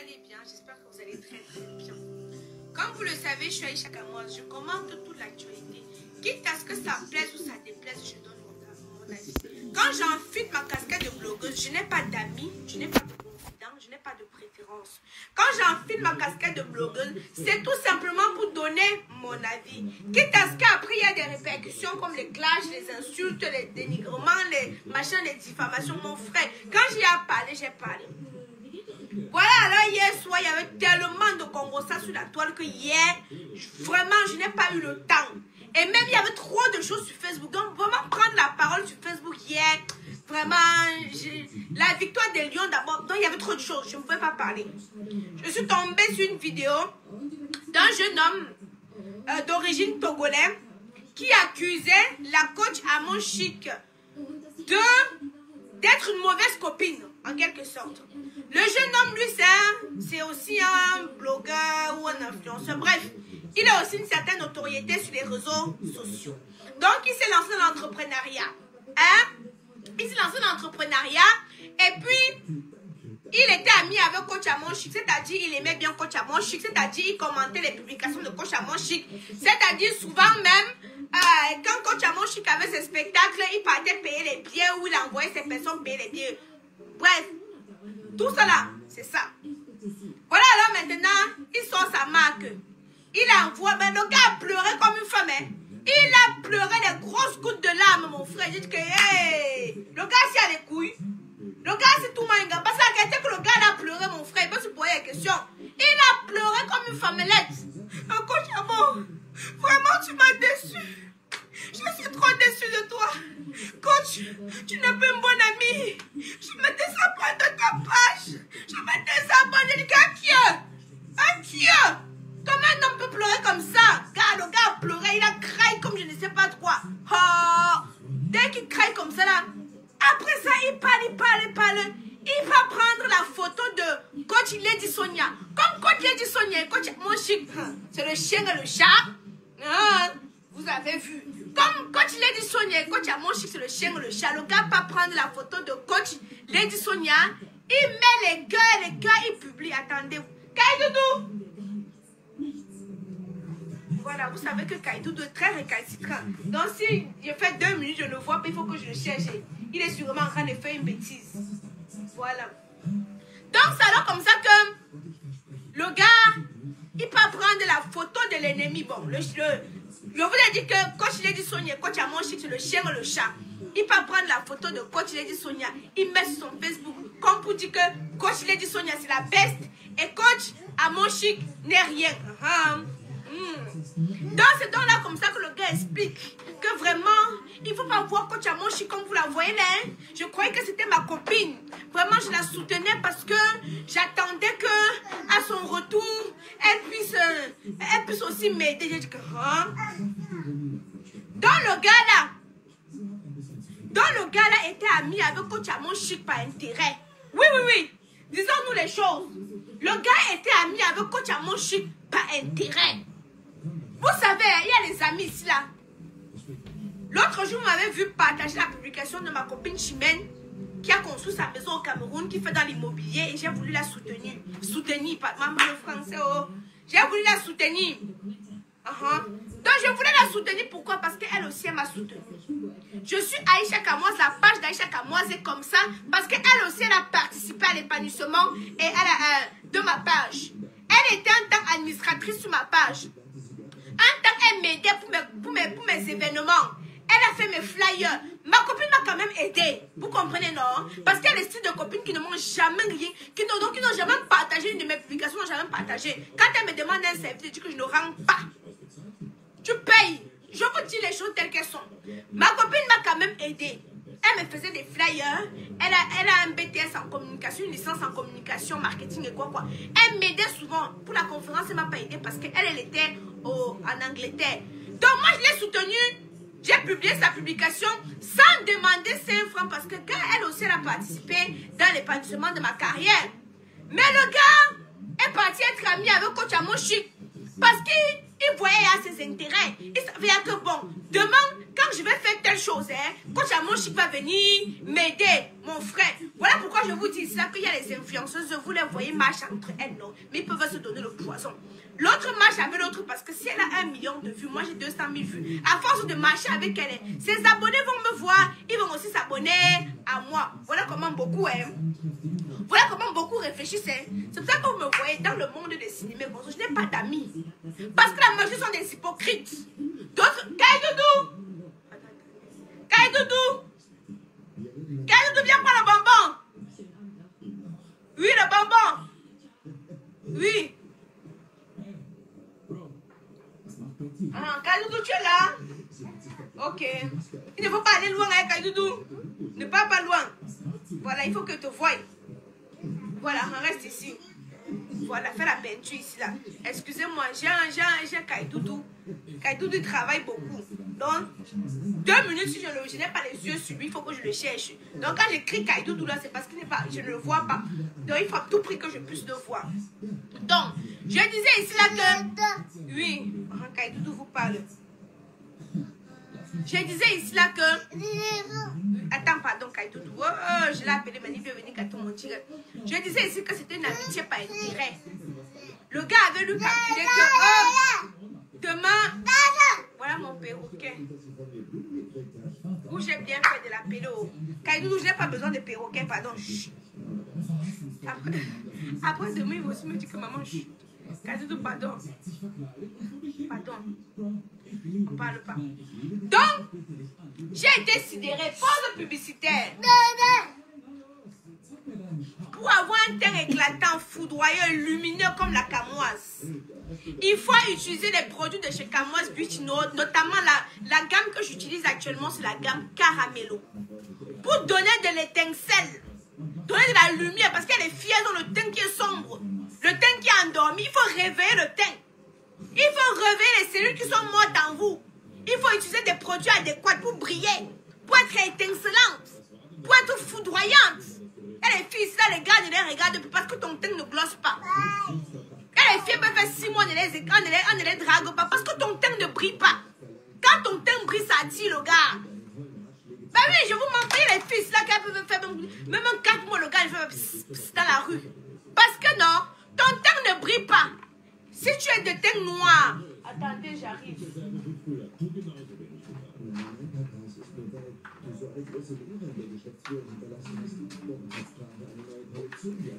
allez bien, j'espère que vous allez très bien. Comme vous le savez, je suis Aïcha Kamoise, je commente toute l'actualité. Quitte à ce que ça plaise ou ça déplaise, je donne mon avis. Quand j'enfile ma casquette de blogueuse, je n'ai pas d'amis, je n'ai pas de confidents, je n'ai pas de préférence. Quand j'enfile ma casquette de blogueuse, c'est tout simplement pour donner mon avis. Quitte à ce qu'après il y a des répercussions comme les clashs, les insultes, les dénigrements, les machins, les diffamations. Mon frère, quand j'y ai parlé, j'ai parlé. Voilà, alors hier soir, il y avait tellement de conversations sur la toile que hier, vraiment, je n'ai pas eu le temps. Et même, il y avait trop de choses sur Facebook. Donc, vraiment, prendre la parole sur Facebook hier, vraiment, la victoire des Lions d'abord. Donc, il y avait trop de choses. Je ne pouvais pas parler. Je suis tombée sur une vidéo d'un jeune homme d'origine togolais qui accusait la coach Amon Chic d'être une mauvaise copine, en quelque sorte. Le jeune homme, lui, c'est aussi un blogueur ou un influenceur. Bref, il a aussi une certaine notoriété sur les réseaux sociaux. Donc, il s'est lancé dans l'entrepreneuriat. Il s'est lancé dans l'entrepreneuriat et puis, il était ami avec Coach Amon Chic, c'est-à-dire il aimait bien Coach Amon Chic, c'est-à-dire il commentait les publications de Coach Amon Chic, c'est-à-dire souvent même, quand Coach Amon Chic avait ses spectacles, il partait payer les billets ou il envoyait ses personnes payer les billets. Bref, tout cela, c'est ça. Voilà, alors maintenant, il sort sa marque. Il envoie, mais le gars a pleuré comme une femme. Hein. Il a pleuré des grosses gouttes de larmes, mon frère. J'ai dit que, hey, le gars, s'il a les couilles. Le gars, c'est tout manga. Parce que le gars a pleuré, mon frère. Il peut se poser la question. Il a pleuré comme une femmelette. Coach Amon, vraiment, tu m'as déçu. Je suis trop déçue de toi. Coach, tu n'es pas une bonne amie. Je me désabonne de ta page. Je me désabonne. Je dis un Dieu. Comment un homme peut pleurer comme ça? Le gars a pleuré, il a craqué comme je ne sais pas quoi. Oh, dès qu'il craque comme ça là, après ça, il parle. Il va prendre la photo de coach Lady Sonia. Comme coach Lady Sonia et coach Amon Chic, c'est le chien et le chat. Vous avez vu. Comme coach Lady Sonia et coach Amon Chic, c'est le chien et le chat. Le gars va prendre la photo de coach Lady Sonia. Il met les gars, il publie. Attendez. Kaïdoudou. Voilà, vous savez que Kaïdoudou est très récalcitrant. Donc si je fais 2 minutes, je ne vois pas, il faut que je le cherche. Il est sûrement en train de faire une bêtise. Voilà. Donc c'est alors comme ça que le gars, il peut prendre la photo de l'ennemi. Bon, je vous ai dit que coach Lady Sonia, coach Amon Chic, c'est le chien et le chat. Il peut prendre la photo de coach Lady Sonia, il met sur son Facebook, comme pour dire que coach Lady Sonia c'est la best et coach Amon Chic n'est rien. Donc c'est donc là comme ça que le gars explique que vraiment il ne faut pas voir coach Amon Chic comme vous la voyez là. Hein? Je croyais que c'était ma copine. Vraiment je la soutenais parce que j'attendais que à son retour elle puisse aussi m'aider. J'ai dit que donc le gars là était ami avec coach Amon Chic par intérêt. Oui. Disons-nous les choses. Le gars était ami avec coach Amon Chic par intérêt. Vous savez, il y a les amis ici là. L'autre jour, vous m'avez vu partager la publication de ma copine Chimène qui a construit sa maison au Cameroun, qui fait dans l'immobilier et j'ai voulu la soutenir. Maman le français, oh. J'ai voulu la soutenir. Donc je voulais la soutenir, pourquoi? Parce qu'elle aussi, elle m'a soutenue. Je suis Aïcha Kamoise, la page d'Aïcha Kamoise est comme ça, parce qu'elle aussi, elle a participé à l'épanouissement de ma page. Elle était en tant qu'administratrice sur ma page. En tant qu'elle m'aidait pour mes événements, elle a fait mes flyers. Ma copine m'a quand même aidé. Vous comprenez, non? Parce qu'il y a des styles de copines qui ne m'ont jamais rien, qui n'ont jamais partagé une de mes publications, n'ont jamais partagé. Quand elle me demande un service, je dis que je ne rends pas. Tu payes. Je vous dis les choses telles qu'elles sont. Ma copine m'a quand même aidé. Elle me faisait des flyers. Elle a un BTS en communication, une licence en communication, marketing et quoi. Elle m'aidait souvent. Pour la conférence, elle ne m'a pas aidé parce qu'elle était en Angleterre. Donc moi, je l'ai soutenue. J'ai publié sa publication sans demander 5 francs parce que quand elle aussi elle a participé dans l'épanouissement de ma carrière. Mais le gars est parti être ami avec coach Amon Chic parce qu'il Il voyait à ses intérêts. Il savait que bon, demain, quand je vais faire telle chose, quand mon chic va venir m'aider, mon frère. Voilà pourquoi je vous dis ça, qu'il y a les influenceuses, vous les voyez marcher entre elles, non? Mais ils peuvent se donner le poison. L'autre marche avec l'autre parce que si elle a 1 million de vues, moi j'ai 200 000 vues. À force de marcher avec elle, ses abonnés vont me voir, ils vont aussi s'abonner à moi. Voilà comment beaucoup Voilà comment beaucoup réfléchissent. C'est pour ça que vous me voyez dans le monde des cinémas. Je n'ai pas d'amis. Parce que la majorité sont des hypocrites. D'autres, Kaïdoudou, viens prendre le bonbon. Oui, le bonbon. Oui. Ah, Kaïdoudou, tu es là? Ok. Il ne faut pas aller loin, hein, Kaïdoudou. Ne pars pas loin. Voilà, il faut que te voie. Voilà, on reste ici. Voilà, fais la peinture ici, là. Excusez-moi, j'ai Kaïdoudou. Kaïdoudou travaille beaucoup. Donc, 2 minutes, si je n'ai pas les yeux sur lui, il faut que je le cherche. Donc, quand j'écris Kaïdoudou, là, c'est parce que je ne le vois pas. Donc, il faut à tout prix que je puisse le voir. Donc, je disais ici, là, que... Oui, Kaïdoudou vous parle. Je disais ici, là, que... Attends, pardon, Kaïdoudou. Oh, je l'ai appelé, mais il veut venir gâter mon tigre. Je disais ici que c'était une amitié par intérêt. Le gars avait lui calculé que... demain... Voilà mon perroquet. Où j'ai bien fait de la pélo. Kaïdoudou, je n'ai pas besoin de perroquet, pardon. Après demain, il va aussi me dire que maman... Kaïdoudou, pardon. Pardon. On ne parle pas. Donc, j'ai été sidérée. Pause publicitaire. Pour avoir un teint éclatant, foudroyeux, lumineux comme la camoise, il faut utiliser les produits de chez Camoise Beauty, notamment la gamme que j'utilise actuellement, c'est la gamme Caramello. Pour donner de l'étincelle, donner de la lumière, parce qu'elle est fière dans le teint qui est sombre, le teint qui est endormi, il faut réveiller le teint. Il faut réveiller les cellules qui sont mortes en vous. Il faut utiliser des produits adéquats pour briller, pour être étincelante, pour être foudroyante. Et les filles, là, les gars ne les regardent plus parce que ton teint ne glosse pas. Et les filles peuvent faire 6 mois, on ne les drague pas parce que ton teint ne brille pas. Quand ton teint brille, ça attire le gars. Bah oui, je vous montre les filles là qui peuvent faire même 4 mois, le gars il fait dans la rue. Parce que non, ton teint ne brille pas. Si tu es de teint noir, attendez, j'arrive.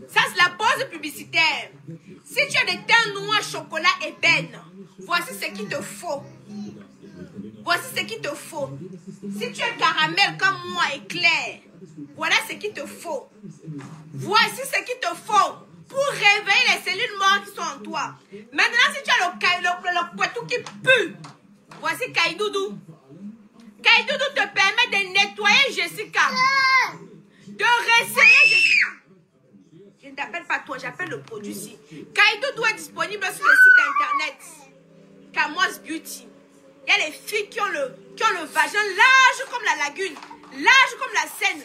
Ça, c'est la pause publicitaire. Si tu as des teints noirs, chocolat, ébène, voici ce qu'il te faut. Voici ce qu'il te faut. Si tu es caramel comme moi, éclair, voilà ce qu'il te faut. Voici ce qu'il te faut pour réveiller les cellules mortes qui sont en toi. Maintenant, si tu as le poitou qui pue, voici Kaïdoudou. Kaïdoudou te permet de nettoyer Jessica, de resserrer Jessica. Je ne t'appelle pas toi, j'appelle le produit ici. Kaïdoudou est disponible sur le site internet Camoise Beauty. Il y a les filles qui ont le vagin large comme la lagune, large comme la Seine.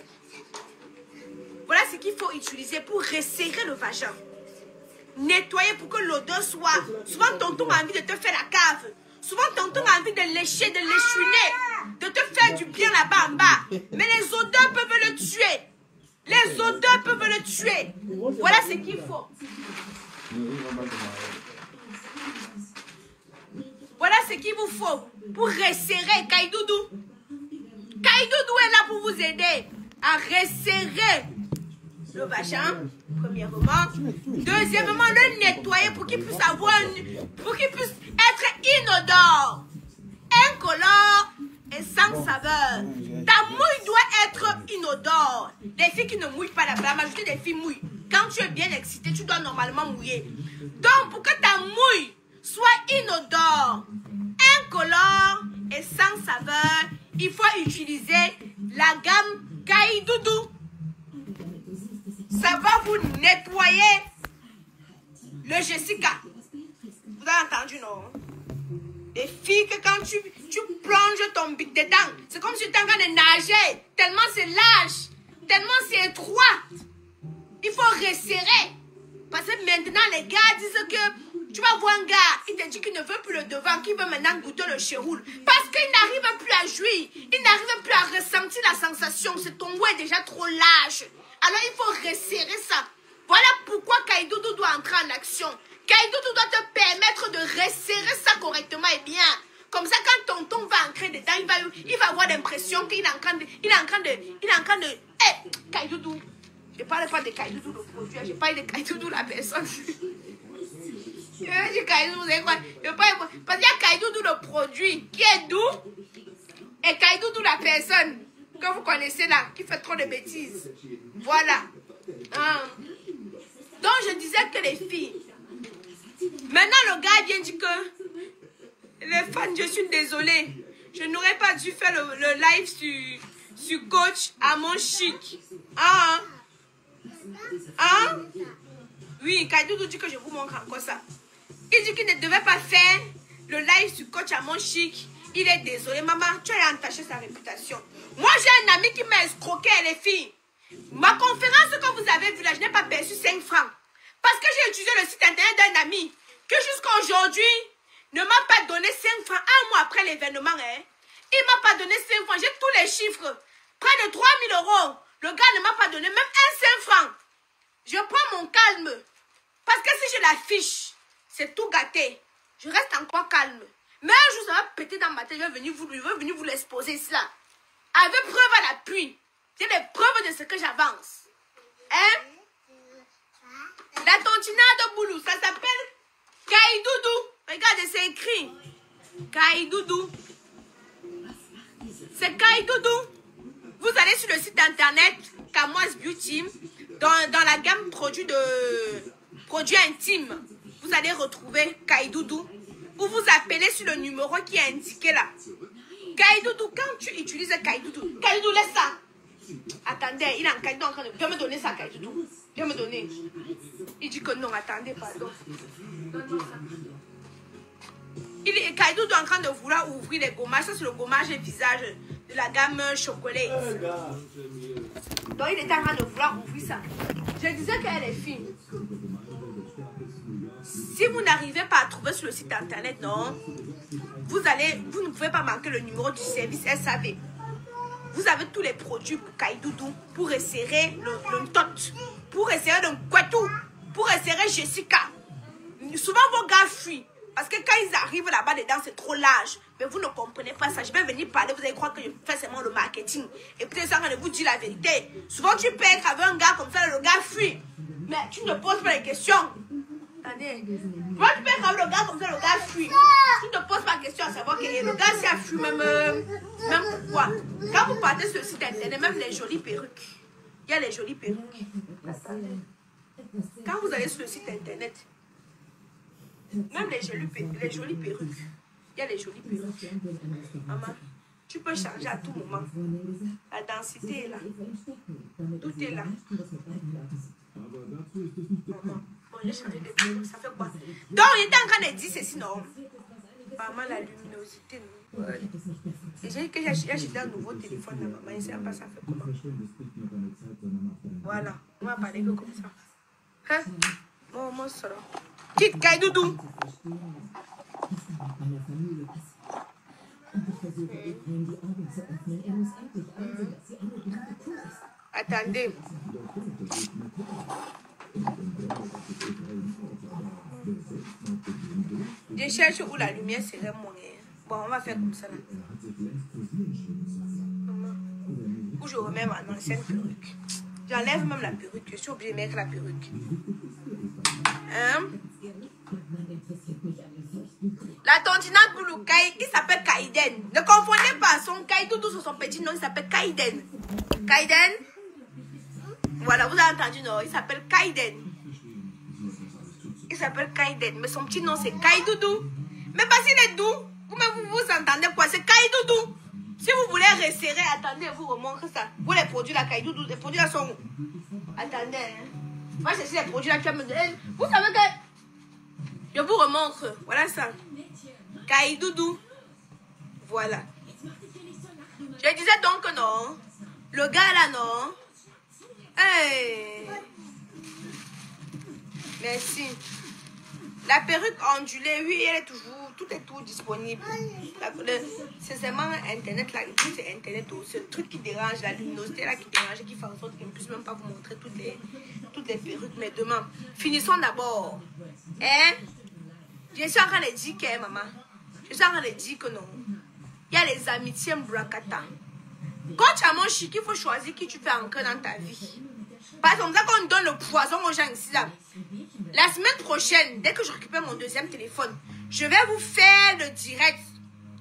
Voilà ce qu'il faut utiliser pour resserrer le vagin. Nettoyer pour que l'odeur soit... Souvent, tonton a envie de te faire la cave. Souvent, tonton a envie de lécher, de l'échouiner, de te faire du bien là-bas en bas. Mais les odeurs peuvent le tuer. Les odeurs peuvent le tuer. Voilà ce qu'il faut. Voilà ce qu'il vous faut pour resserrer Kaïdoudou. Kaïdoudou est là pour vous aider à resserrer le vagin, premièrement. Deuxièmement, le nettoyer pour qu'il puisse être inodore, incolore et sans saveur. Ta mouille doit être inodore. Les filles qui ne mouillent pas, la majorité des filles mouillent. Quand tu es bien excité, tu dois normalement mouiller. Donc, pour que ta mouille soit inodore, incolore et sans saveur, il faut utiliser la gamme Kaïdoudou. Ça va vous nettoyer le Jessica. Vous avez entendu, non? Des filles que quand tu plonges ton bic dedans, c'est comme si tu étais en train de nager. Tellement c'est large, tellement c'est étroit. Il faut resserrer. Parce que maintenant, les gars disent que Tu vas voir un gars, il te dit qu'il ne veut plus le devant, qu'il veut maintenant goûter le chéroul. Parce qu'il n'arrive plus à jouir. Il n'arrive plus à ressentir la sensation. C'est ton goût est déjà trop large. Alors il faut resserrer ça. Voilà pourquoi Kaidoudou doit entrer en action. Kaidoudou doit te permettre de resserrer ça correctement et bien. Comme ça, quand tonton va entrer dedans, il va avoir l'impression qu'il est en train de... Hé, Kaidoudou. Je ne parle pas de Kaidoudou le produit, je parle de Kaidoudou la personne. Je dis Kaidoudou, vous savez quoi? Parce qu'il y a Kaidoudou le produit qui est doux et Kaidoudou la personne que vous connaissez là, qui fait trop de bêtises. Voilà. Donc je disais que les filles, maintenant le gars vient dire que les fans, je suis désolée, je n'aurais pas dû faire le live sur coach à mon chic. Oui, Kaidoudou dit que je vous montre encore ça. Il dit qu'il ne devait pas faire le live sur coach à mon chic. Il est désolé, maman, tu as entaché sa réputation. Moi, j'ai un ami qui m'a escroqué, les filles. Ma conférence que vous avez vue là, je n'ai pas perçu 5 francs. Parce que j'ai utilisé le site internet d'un ami que jusqu'à aujourd'hui ne m'a pas donné 5 francs. Un mois après l'événement, hein. Il ne m'a pas donné 5 francs. J'ai tous les chiffres. Près de 3 000 €. Le gars ne m'a pas donné même un 5 francs. Je prends mon calme. Parce que si je l'affiche, c'est tout gâté. Je reste encore calme. Mais un jour, ça va péter dans ma tête. Je vais venir vous l'exposer cela. Avec preuve à l'appui. J'ai des preuves de ce que j'avance. Hein? La tontina de Boulou, ça s'appelle Kaidoudou. Regardez, c'est écrit. Kaidoudou. C'est Kaidoudou. Vous allez sur le site internet Kamoise Beauty. Dans la gamme produits intimes, vous allez retrouver Kaidoudou. Ou vous appelez sur le numéro qui est indiqué là. Kaidoudou, quand tu utilises Kaidoudou, Kaidoudou, laisse ça. Attendez, il est en Kaidoudou en train de... Viens me donner ça, Kaidoudou. Viens me donner. Il dit que non, attendez, pardon. Donne-moi ça. Kaidoudou est en train de vouloir ouvrir les gommages. Ça, c'est le gommage et visage de la gamme chocolat. Donc, il était en train de vouloir ouvrir ça. Je disais qu'elle est fine. Si vous n'arrivez pas à trouver sur le site internet, non, vous ne pouvez pas manquer le numéro du service SAV. Vous avez tous les produits pour Kaidoudou, pour resserrer le tot, pour resserrer le kouetou, pour resserrer Jessica. Souvent, vos gars fuient. Parce que quand ils arrivent là-bas dedans, c'est trop large. Mais vous ne comprenez pas ça. Je vais venir parler, vous allez croire que je fais seulement le marketing. Et puis, ça de vous dire la vérité. Souvent, tu perds avec un gars comme ça, le gars fuit. Mais tu ne poses pas les questions. Attendez. Souvent, tu perds avec le gars comme ça, le gars fuit. Tu ne poses pas de questions à savoir que le gars, s'il a fui, même pourquoi. Quand vous partez sur le site internet, même les jolies perruques. Il y a les jolies perruques. Quand vous allez sur le site internet, même les jolies perruques. Il y a les jolies perruques. Maman, tu peux changer à tout moment. La densité est là. Tout est là. Maman, bon, j'ai changé de perruque. Ça fait quoi? Donc, il était en train de dire ceci, non? Maman, la luminosité, non? Ouais. Et j'ai dit que j'ai acheté un nouveau téléphone, là, maman. Je ne sais pas ça fait comment. Voilà. On va parler que comme ça. Hein? Oh, mon solo. Quitte Kaidoudou. Attendez. Je cherche où la lumière serait moins. Bon, on va faire comme ça. Là. Où je remets ma ancienne perruque. J'enlève même la perruque. Je suis obligée de mettre la perruque. Hein? La tontinante Boulou, il s'appelle Kaiden. Ne confondez pas son Kaidoudou sur son petit nom, il s'appelle Kaiden. Kaiden? Voilà, vous avez entendu, non? Il s'appelle Kaiden. Il s'appelle Kaiden, mais son petit nom c'est Kaidoudou. Mais parce qu'il est doux, vous entendez quoi? C'est Kaidoudou. Si vous voulez resserrer, attendez, je vous remontre ça. Vous les produits là, Kaidoudou, les produits là sont où? Attendez, hein. Moi, c'est les produits là qui me donnent. Vous savez que je vous remontre. Voilà ça. Kaidoudou. Voilà. Je disais donc que non. Le gars là, non. Hey. Merci. La perruque ondulée, oui, elle est toujours, tout est tout disponible. C'est seulement Internet là, c'est Internet, ce truc qui dérange, la luminosité là qui dérange, qui fait en sorte que je ne puisse même pas vous montrer toutes les perruques. Mais demain, finissons d'abord. Hein? Je suis en train de dire que, maman, je suis en train de dire que non. Il y a les amitiés Mbrakata. Quand tu as mon chic, il faut choisir qui tu fais ancrer dans ta vie. Par exemple, là, quand on donne le poison aux gens ici, là, la semaine prochaine, dès que je récupère mon deuxième téléphone, je vais vous faire le direct.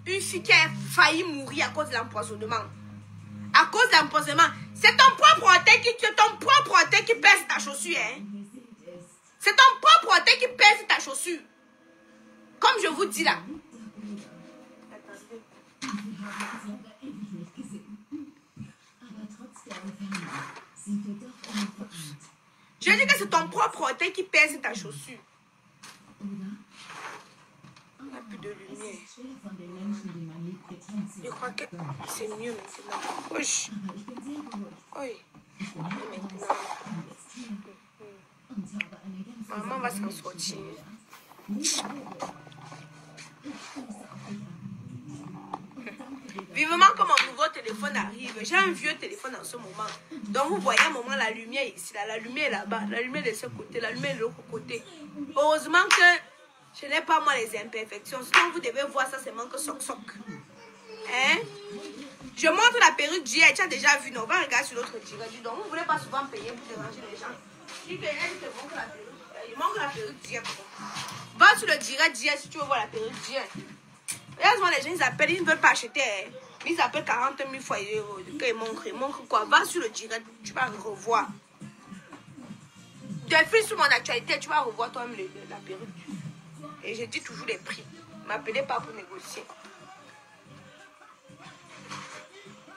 Une fille qui a failli mourir à cause de l'empoisonnement. À cause de l'empoisonnement. C'est ton propre hôtel qui pèse ta chaussure. Hein? C'est ton propre hôtel qui pèse ta chaussure. Comme je vous dis là. Je dis que c'est ton propre hôtel qui pèse ta chaussure. On n'a plus de lumière. Je crois que c'est mieux maintenant. Oui. Oui. Maintenant. Maman va s'en sortir. Vivement que mon nouveau téléphone arrive. J'ai un vieux téléphone en ce moment. Donc vous voyez à un moment la lumière ici, là, la lumière est là-bas, la lumière de ce côté, la lumière de l'autre côté. Heureusement que je n'ai pas moi les imperfections. Sinon vous devez voir ça, c'est manque soc-soc. Hein? Je montre la perruque d'hier, tu as déjà vu, non? On va regarder sur l'autre direct. Donc vous ne voulez pas souvent payer pour déranger les gens. Je dis que il manque la perruque d'hier. Va sur le direct d'hier si tu veux voir la perruque d'hier. Regarde-moi, les gens, ils appellent, ils ne veulent pas acheter. Ils appellent 40 000 fois. Ils montrent quoi. Va sur le direct, tu vas revoir. Défile sur mon actualité, tu vas revoir toi-même la perruque. Et je dis toujours les prix. Ne m'appelez pas pour négocier.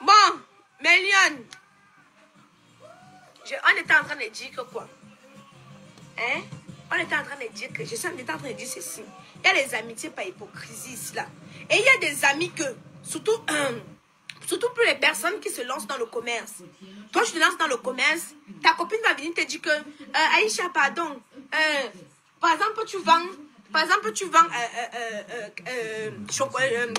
Bon, Méliane. On était en train de dire que quoi? Hein? On était en train de dire que, on était en train de dire ceci. Il y a les amitiés par hypocrisie ici là. Et il y a des amis que, surtout pour les personnes qui se lancent dans le commerce. Toi, tu te lances dans le commerce, ta copine va venir te dire que, Aïcha, pardon, par exemple, tu vends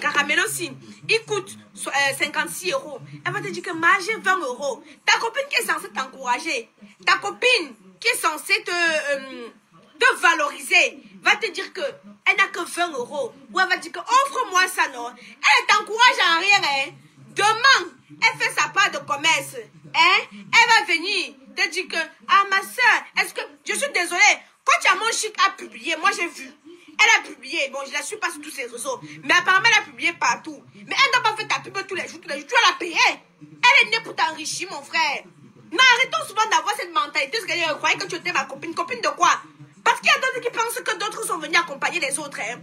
caramel aussi, il coûte 56 €. Elle va te dire que j'ai 20 €. Ta copine qui est censée t'encourager, ta copine qui est censée te valoriser, va te dire qu'elle n'a que 20 €. Ou elle va dire que offre-moi ça, non. Elle t'encourage en rien. Hein. Demain, elle fait sa part de commerce. Hein. Elle va venir te dire que, ah ma soeur, est-ce que, je suis désolée, quand tu as mon chic a publié, moi j'ai vu. Elle a publié, bon je la suis pas sur tous ses réseaux, mais apparemment elle a publié partout. Mais elle n'a pas fait ta pub tous les jours, tu vas la payer. Elle est née pour t'enrichir mon frère. Mais arrêtons souvent d'avoir cette mentalité, parce qu'elle croyait que tu étais ma copine. Copine de quoi? Parce qu'il y a d'autres qui pensent que d'autres sont venus accompagner les autres. Hein.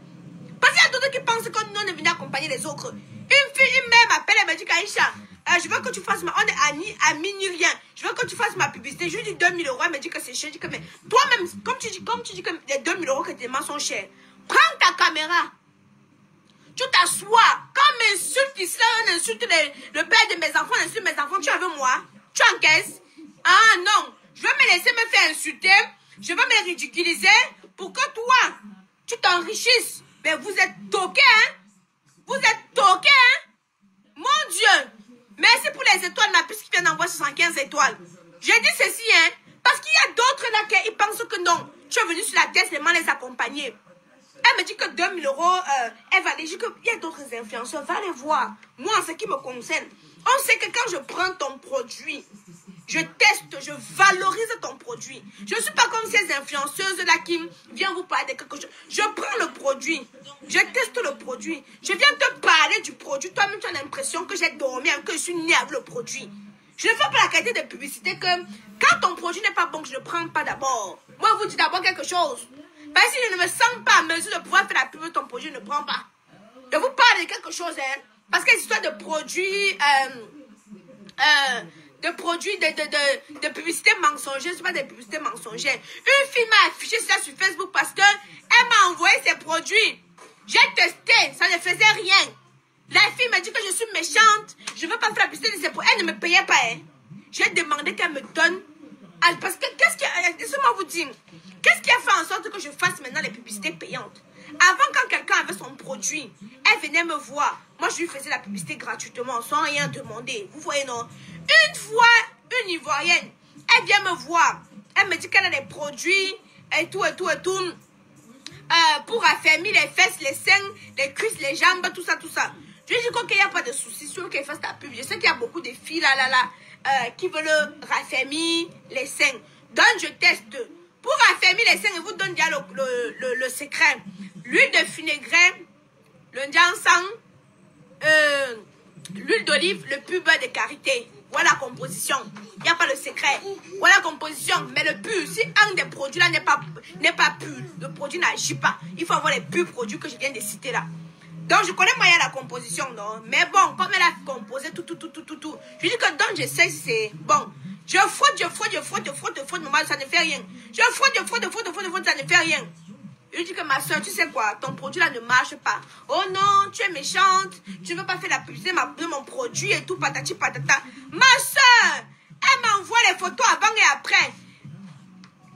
Parce qu'il y a d'autres qui pensent que nous on est venus accompagner les autres. Une mère m'appelle, elle me dit qu'Aïcha, je veux que tu fasses on est amis ni rien. Je veux que tu fasses ma publicité. Je lui dis 2000 €. Elle me dit que c'est cher. Je dis que mais toi-même, comme tu dis que les 2000 € que tes mains sont chers, prends ta caméra. Tu t'assois. Quand m'insulte ici, on insulte le père de mes enfants, on insulte mes enfants. Tu es avec moi? Tu encaisses? Ah non. Je vais me laisser me faire insulter. Je vais me ridiculiser pour que toi, tu t'enrichisses. Mais vous êtes toqués, hein? Vous êtes toqués, hein? Mon Dieu! Merci pour les étoiles, ma puce qui vient d'envoyer 75 étoiles. J'ai dit ceci, hein? Parce qu'il y a d'autres là qui pensent que non. Tu es venu sur la tête seulement les accompagner. Elle me dit que 2000 €, elle va aller. Je dis qu'il y a d'autres influenceurs, va les voir. Moi, en ce qui me concerne, on sait que quand je prends ton produit, je teste, je valorise ton produit. Je ne suis pas comme ces influenceuses-là qui viennent vous parler de quelque chose. Je prends le produit, je teste le produit. Je viens te parler du produit. Toi-même, tu as l'impression que j'ai dormi, que je suis née avec le produit. Je ne fais pas la qualité de publicité que quand ton produit n'est pas bon, je ne le prends pas d'abord. Moi, je vous dis d'abord quelque chose. Parce que si je ne me sens pas à mesure de pouvoir faire la pub de ton produit, je ne le prends pas. Je vous parle de quelque chose, hein. Parce que l'histoire de produits... de publicité mensongère, c'est pas des publicités mensongères. Une fille m'a affiché ça sur Facebook parce que elle m'a envoyé ses produits. J'ai testé, ça ne faisait rien. La fille m'a dit que je suis méchante, je veux pas faire la publicité de ses produits. Elle ne me payait pas. Hein. J'ai demandé qu'elle me donne Ah, parce que, laissez-moi vous dire, qu'est-ce qui a fait en sorte que je fasse maintenant les publicités payantes? Avant, quand quelqu'un avait son produit, elle venait me voir. Moi, je lui faisais la publicité gratuitement, sans rien demander. Vous voyez, non? Une fois, une Ivoirienne, elle vient me voir. Elle me dit qu'elle a des produits et tout. Pour affermir les fesses, les seins, les cuisses, les jambes, tout ça. Je lui dis qu'il n'y a pas de souci sur qu'elle fasse ta pub. Je sais qu'il y a beaucoup de filles qui veulent raffermir les seins. Donc, je teste. Pour raffermir les seins, je vous donne déjà le secret. L'huile de fenugrec, le ginseng, l'huile d'olive, le pur beurre de karité. Voilà la composition. Il n'y a pas de secret. Voilà la composition. Mais le pur, si un des produits là n'est pas pur, le produit n'agit pas. Il faut avoir les purs produits que je viens de citer là. Donc, je connais moyen la composition, non? Mais bon, comme elle a composé tout. Je dis que donc, je sais si c'est bon. Je frotte, maman, ça ne fait rien. Je frotte, ça ne fait rien. Je lui dis que ma soeur, tu sais quoi, ton produit là ne marche pas. Oh non, tu es méchante, tu ne veux pas faire la publicité de mon produit et tout, patati patata. Ma soeur, elle m'envoie les photos avant et après.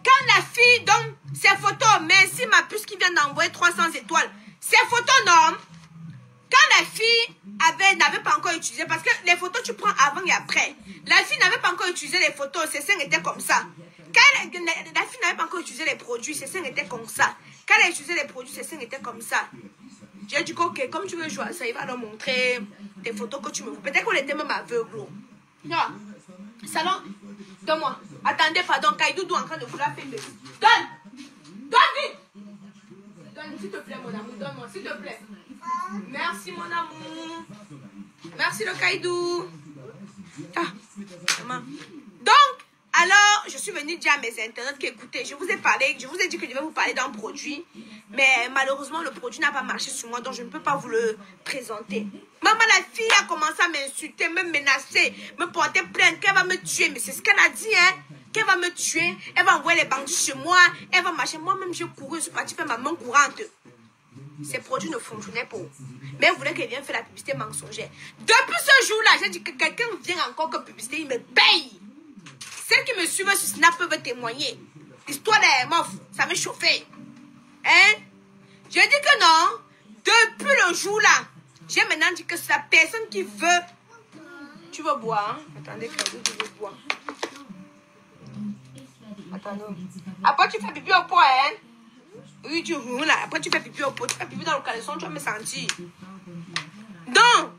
Quand la fille donne ses photos, merci ma puce qui vient d'envoyer 300 étoiles. Ces photos, non. Quand la fille n'avait pas encore utilisé, parce que les photos tu prends avant et après. La fille n'avait pas encore utilisé les photos, ses seins étaient comme ça. Quand la fille n'avait pas encore utilisé les produits, ses seins étaient comme ça. Quand elle a utilisé les produits, ses seins étaient comme ça. J'ai dit ok, comme tu veux jouer ça, il va leur montrer des photos que tu me veux. Peut-être qu'on était même aveugle. Non. Salon, donne-moi. Attendez, pardon, Kaïdoudou en train de vouloir faire le... Donne vite. Donne, s'il te plaît, mon amour, donne-moi, s'il te plaît. Merci, mon amour. Merci, le Kaïdou. Ah, maman. Donc, alors, je suis venue dire à mes internautes qu'écoutez, je vous ai dit que je vais vous parler d'un produit, mais malheureusement, le produit n'a pas marché sur moi, donc je ne peux pas vous le présenter. Maman, la fille a commencé à m'insulter, me menacer, me porter plainte, qu'elle va me tuer, mais c'est ce qu'elle a dit, hein, qu'elle va me tuer, elle va envoyer les bandits chez moi, elle va marcher. Moi-même, j'ai couru, je suis partie faire ma main courante. Ces produits ne fonctionnaient pas. Mais elle voulait qu'elle vienne faire la publicité mensongère. Depuis ce jour-là, j'ai dit que quelqu'un vient encore que publicité, il me paye. Celles qui me suivent sur Snap peuvent témoigner. L'histoire des meufs, ça me chauffait. Hein? Je dis que non. Depuis le jour-là, j'ai maintenant dit que c'est la personne qui veut... Tu veux boire? Hein? Attendez, tu veux boire. Attendez. Après, tu fais pipi au pot, hein? Oui, tu roules là. Après, tu fais pipi au pot. Tu fais pipi dans le caleçon, tu vas me sentir. Donc,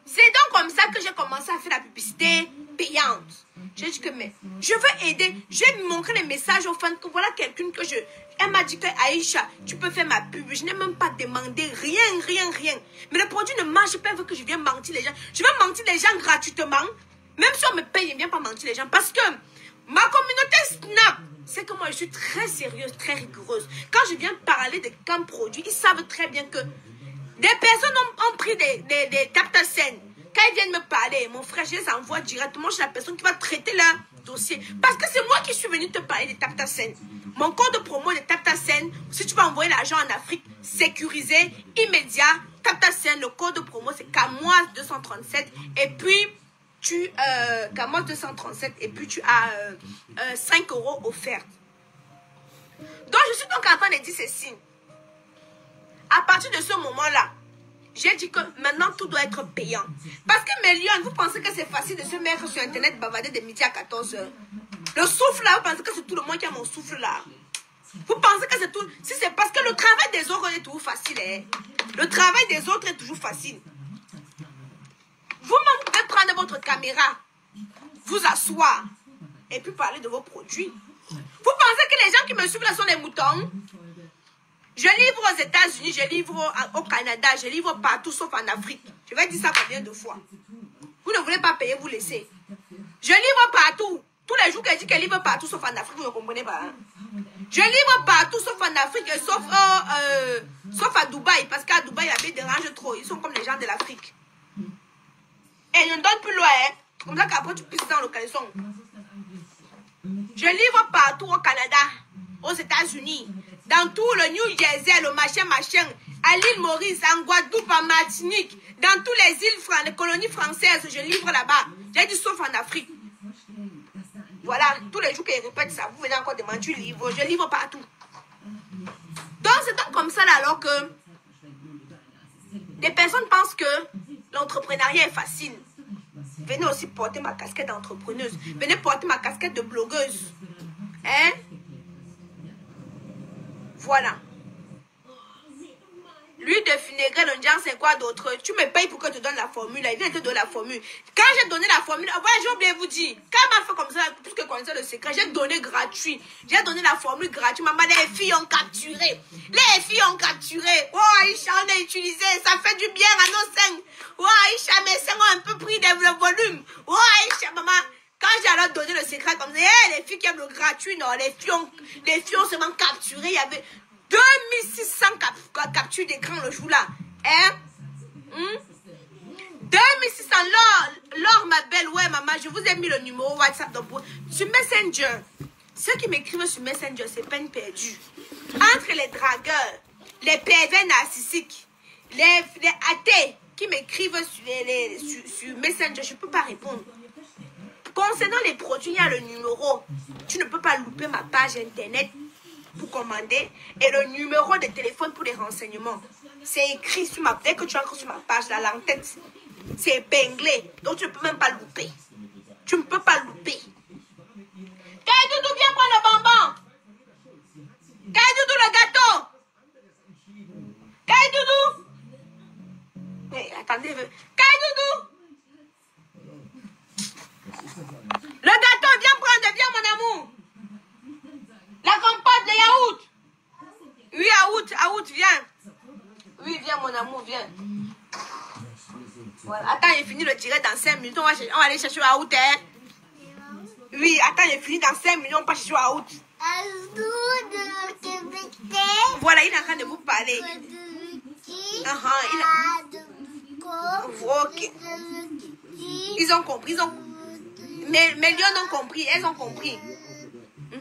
c'est donc comme ça que j'ai commencé à faire la publicité payante. J'ai dit que mais je veux aider. J'ai montré les messages aux fans que voilà quelqu'un que je... Elle m'a dit que Aïcha, tu peux faire ma pub. Je n'ai même pas demandé rien. Mais le produit ne marche pas. Elle veut que je vienne mentir les gens. Je veux mentir les gens gratuitement. Même si on me paye, je ne viens pas mentir les gens. Parce que ma communauté Snap, c'est que moi je suis très sérieuse, très rigoureuse. Quand je viens parler de qu'un produit, ils savent très bien que des personnes ont pris des tap-ta-scènes. Quand ils viennent me parler, mon frère, je les envoie directement chez la personne qui va traiter leur dossier. Parce que c'est moi qui suis venue te parler de tap-ta-scène. Mon code promo de tap-ta-scène, si tu vas envoyer l'argent en Afrique, sécurisé, immédiat, tap-ta-scène, le code promo c'est Kamoise 237. Et puis, Kamoise 237, et puis tu as 5 € offerts. Donc, je suis donc en train de dire ceci. À partir de ce moment-là, j'ai dit que maintenant tout doit être payant. Parce que mes lions, vous pensez que c'est facile de se mettre sur internet bavarder de midi à 14 h. Le souffle là, vous pensez que c'est tout le monde qui a mon souffle là. Vous pensez que c'est tout. Si c'est parce que le travail des autres est toujours facile. Hein? Le travail des autres est toujours facile. Vous-même, vous pouvez prendre votre caméra, vous asseoir et puis parler de vos produits. Vous pensez que les gens qui me suivent là sont des moutons? Je livre aux États-Unis, je livre au Canada, je livre partout sauf en Afrique. Je vais dire ça combien de fois? Vous ne voulez pas payer, vous laissez. Je livre partout. Tous les jours que je dis que je livre partout sauf en Afrique, vous ne comprenez pas. Hein? Je livre partout sauf en Afrique, sauf à Dubaï. Parce qu'à Dubaï, la vie dérange trop. Ils sont comme les gens de l'Afrique. Et je ne donne plus loin. Hein? Comme ça qu'après tu pisses dans le caleçon. Je livre partout au Canada, aux États-Unis. Dans tout le New Jersey, le machin, à l'île Maurice, en Guadeloupe, en Martinique, dans toutes les îles, les colonies françaises, je livre là-bas. J'ai dit sauf en Afrique. Voilà, tous les jours qu'ils répètent ça, vous venez encore demander, tu livres, je livre partout. Donc, c'est comme ça, là, alors que des personnes pensent que l'entrepreneuriat est facile. Venez aussi porter ma casquette d'entrepreneuse. Venez porter ma casquette de blogueuse. Hein? Voilà. L'huile de vinaigre, le genre, c'est quoi d'autre? Tu me payes pour que je te donne la formule. Il vient te donner la formule. Quand j'ai donné la formule, voilà, j'ai oublié de vous dire. Quand elle m'a fait comme ça, puisque je connaissais le secret, j'ai donné gratuit. J'ai donné la formule gratuite. Maman, les filles ont capturé. Les filles ont capturé. Oh, Aïcha, on a utilisé. Ça fait du bien à nos seins. Oh, Aïcha, mes seins ont un peu pris le volume. Oh, Aïcha, maman. Quand j'ai alors donné le secret comme ça, hey, les filles qui aiment le gratuit, non, les filles ont seulement capturé. Il y avait 2600 captures d'écran le jour-là. Hein? 2600. Laure, ma belle, ouais, maman, je vous ai mis le numéro WhatsApp sur Messenger. Ceux qui m'écrivent sur Messenger, c'est peine perdue. Entre les dragueurs, les pervers narcissiques, les athées qui m'écrivent sur Messenger, je ne peux pas répondre. Concernant les produits, il y a le numéro. Tu ne peux pas louper ma page internet pour commander et le numéro de téléphone pour les renseignements. C'est écrit sur ma... Dès que tu entres sur ma page, là, l'entête, c'est épinglé. Donc, tu ne peux même pas louper. Tu ne peux pas louper. Kaïdoudou, viens prendre le bonbon. Kaïdoudou, le gâteau. Kaïdoudou. Mais attendez. Kaïdoudou. Le gâteau, viens prendre, viens mon amour. La compote, le yaourt. Oui, yaourt, viens. Oui, viens mon amour, viens. Voilà. Attends, j'ai fini de tirer dans 5 minutes. On va aller chercher le yaourt. Hein? Oui, attends, j'ai fini dans 5 minutes. On va chercher le yaourt. Voilà, il est en train de vous parler. Okay. Ils ont compris. Mais Lyon ont compris. Elles ont compris.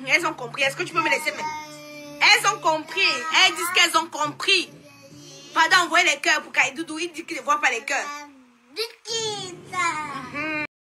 Elles ont compris. Est-ce que tu peux me laisser? Elles ont compris. Elles disent qu'elles ont compris. Pardon, envoyez les cœurs pour Kaïdoudou. Il dit qu'il ne voit pas les cœurs.